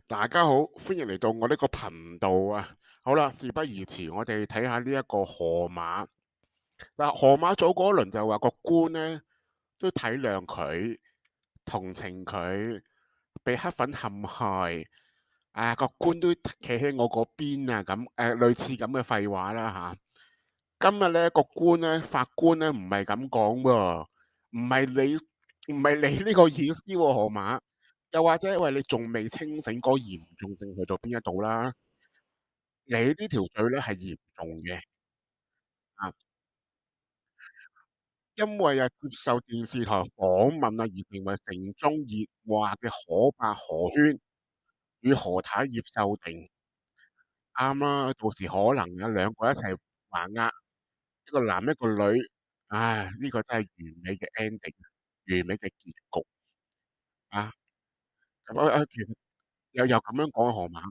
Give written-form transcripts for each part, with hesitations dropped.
大家好，歡迎嚟到我呢個頻道啊！好啦，事不宜遲，我哋睇下呢一個河馬。嗱，河馬早嗰輪就話個官呢都體諒佢，同情佢，被黑粉陷害，個官都企喺我嗰邊啊！咁類似咁嘅廢話啦今日呢個官呢，法官呢唔係咁講喎，唔係你呢個意思喎，河馬。又或者因為你仲未清醒，嗰個嚴重性去到邊一度啦？你呢條罪咧係嚴重嘅啊，因為接受電視台訪問而成為城中熱話嘅可伯何圈與何太葉秀定，啱啦。到時可能有兩個一齊還押，一個男一個女，唉，呢個真係完美嘅 ending，完美嘅結局啊！其實又咁樣講河馬，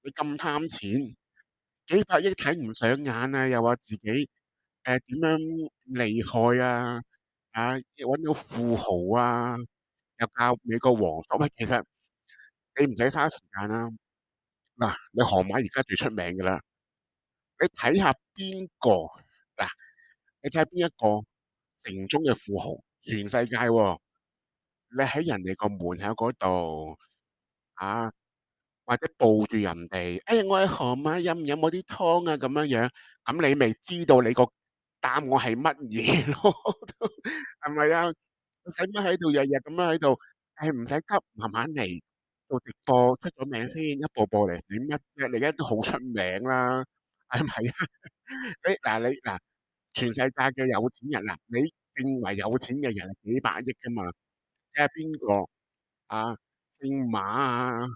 你咁貪錢，幾百億睇唔上眼啊！又話自己點樣厲害啊？揾到富豪啊，又教美國皇室。喂，其實你唔使嘥時間啦。嗱，你河馬而家最出名㗎啦，你睇下邊個嗱，你睇下邊一個城中嘅富豪，全世界喎，你喺人哋個門口嗰度啊，或者抱住人哋，哎呀，我係河馬，飲唔飲我啲湯啊？咁樣樣，咁你咪知道你個答案係乜嘢咯？係咪啊？使乜喺度日日咁樣喺度？唔使急，慢慢嚟。做直播出咗名先，一步步嚟，點乜啫？你而家都好出名啦，係咪啊？你嗱，全世界嘅有錢人嗱，你認為有錢嘅人係幾百億噶嘛？睇下邊個啊，姓馬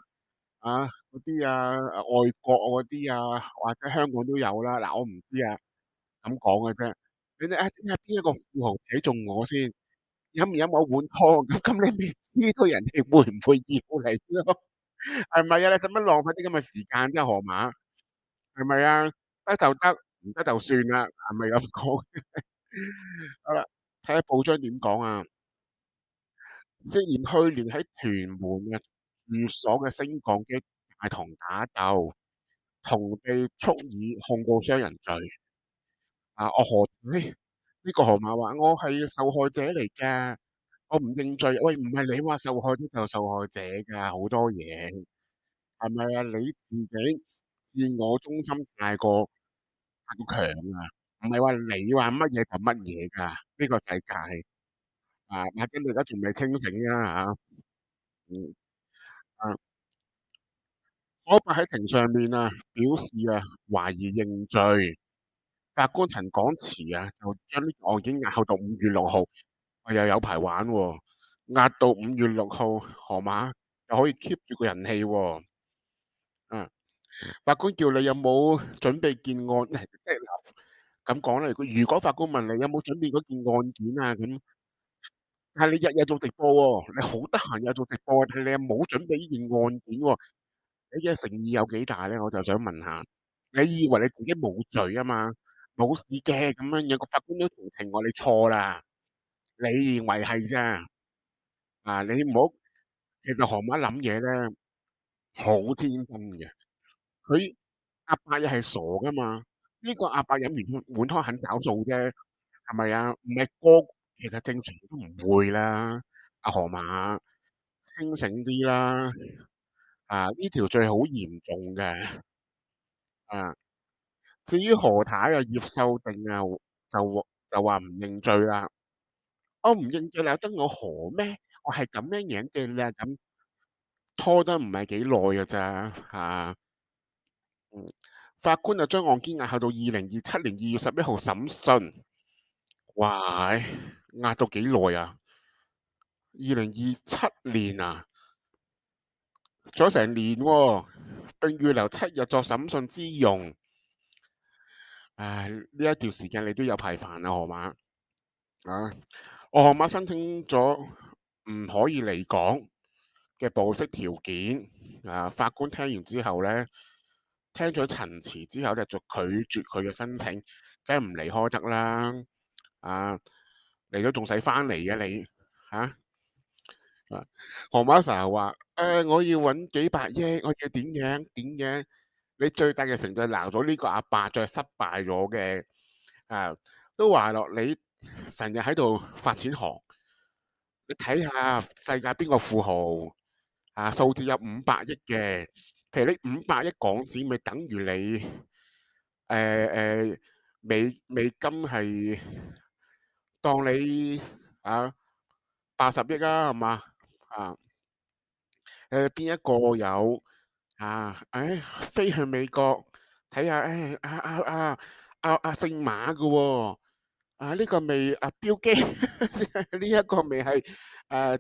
嗰啲外國嗰啲或者香港都有啦。嗱，我唔知咁講嘅啫。你睇下邊一個富豪睇中我先？飲唔飲我碗湯？咁你咪知道人哋會唔會要你咯？係咪啊？你使乜浪費啲咁嘅時間啫，河馬？係咪啊？得就得，唔得就算啦，係咪咁講？好啦，睇下報章點講啊。涉嫌去年喺屯門嘅寓所嘅升降機大堂打鬥，同被蓄意控告傷人罪。我呢個河馬話我係受害者嚟㗎，我唔認罪。喂，唔係你話受害者就受害者㗎，好多嘢係咪啊？你自己自我中心太過強啊，唔係話你話乜嘢就乜嘢㗎，呢個世界或者你而家仲未清醒嗯啊，可伯喺庭上面表示懷疑認罪，法官陳廣慈就將呢個案件押後到5月6號，又有排玩喎，押到5月6號，河馬就可以 keep 住個人氣喎，啊，法官叫你有冇準備件案，即係咁講啦。如果法官問你有冇準備嗰件案件咁，但係你日日做直播喎，你好得閒日日做直播，但係你又冇準備呢件案件喎，你嘅誠意有幾大咧？我就想問下，你以為你自己冇罪啊嘛？冇事嘅咁樣樣，個法官都同情我，你錯啦，你認為係咋你唔好，其實河馬諗嘢咧好天真嘅，佢阿伯又係傻噶嘛？呢個阿伯飲完碗湯肯找數啫，係咪啊？唔係其實正常都唔會啦。阿河馬清醒啲啦，呢條罪好嚴重嘅啊。至於何太葉秀定就話唔認罪啦。我唔認罪，你有得我何咩？我係咁樣樣嘅啦，咁拖得唔係幾耐㗎咋法官就將案件押後到2027年2月11號審訊。哇！押到幾耐啊？2027年仲有成年喎，並預留7日作審訊之用。唉，呢一段時間你都有排煩河馬我河馬申請咗唔可以離港嘅保釋條件。法官聽完之後咧，聽咗陳詞之後咧，就拒絕佢嘅申請，梗係唔離開得啦。嚟咗仲使翻嚟嘅你啊，河馬成日話：我要揾幾百億，我要點樣點樣。你最大嘅成就係鬧咗呢個阿伯，再失敗咗嘅啊，都話落你成日喺度發錢寒。你睇下世界邊個富豪啊，數字有500億嘅，譬如你500億港紙，咪等於你美金係當你啊80億啊，係嘛啊？邊一個有飛去美國睇下？姓馬嘅喎，呢個未標基，呢一個未係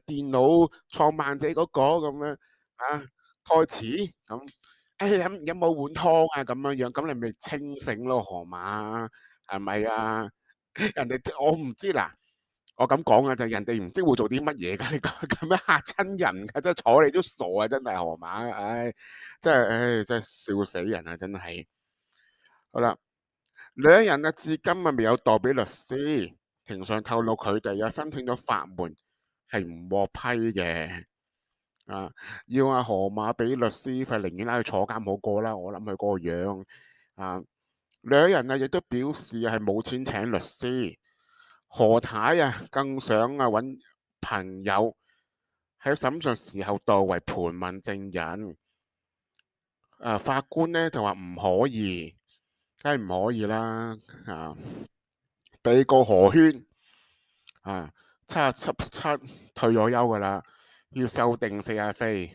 電腦創辦者嗰個咁樣啊，蓋茨咁，有冇碗湯啊咁樣樣，咁你咪清醒咯，河馬係咪啊？人哋我唔知嗱。我咁講嘅就係人哋唔知會做啲乜嘢㗎，你講咁樣嚇親人㗎，真係睬你都傻啊！真係河馬，真係笑死人啊！真係。好啦，兩人至今未有代表律師，庭上透露佢哋申請咗法援係唔獲批嘅啊，要河馬俾律師費，寧願拉佢坐監好過啦。我諗佢嗰個樣啊，兩人亦都表示係冇錢請律師。何太更想揾朋友喺審訊時候代為盤問證人。法官呢就話唔可以，梗係唔可以啦。被告何圈77退咗休噶啦，要修訂44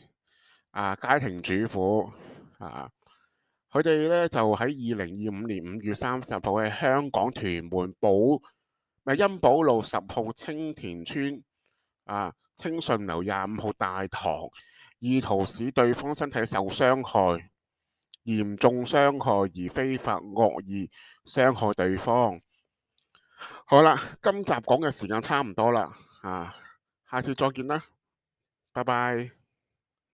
家庭主婦佢哋咧就喺2025年5月30號喺香港屯門欣寶路10號青田村清順樓25號大堂，意圖使對方身體受傷害、嚴重傷害而非法惡意傷害對方。好啦，今集講嘅時間差唔多啦，下次再見啦，拜拜。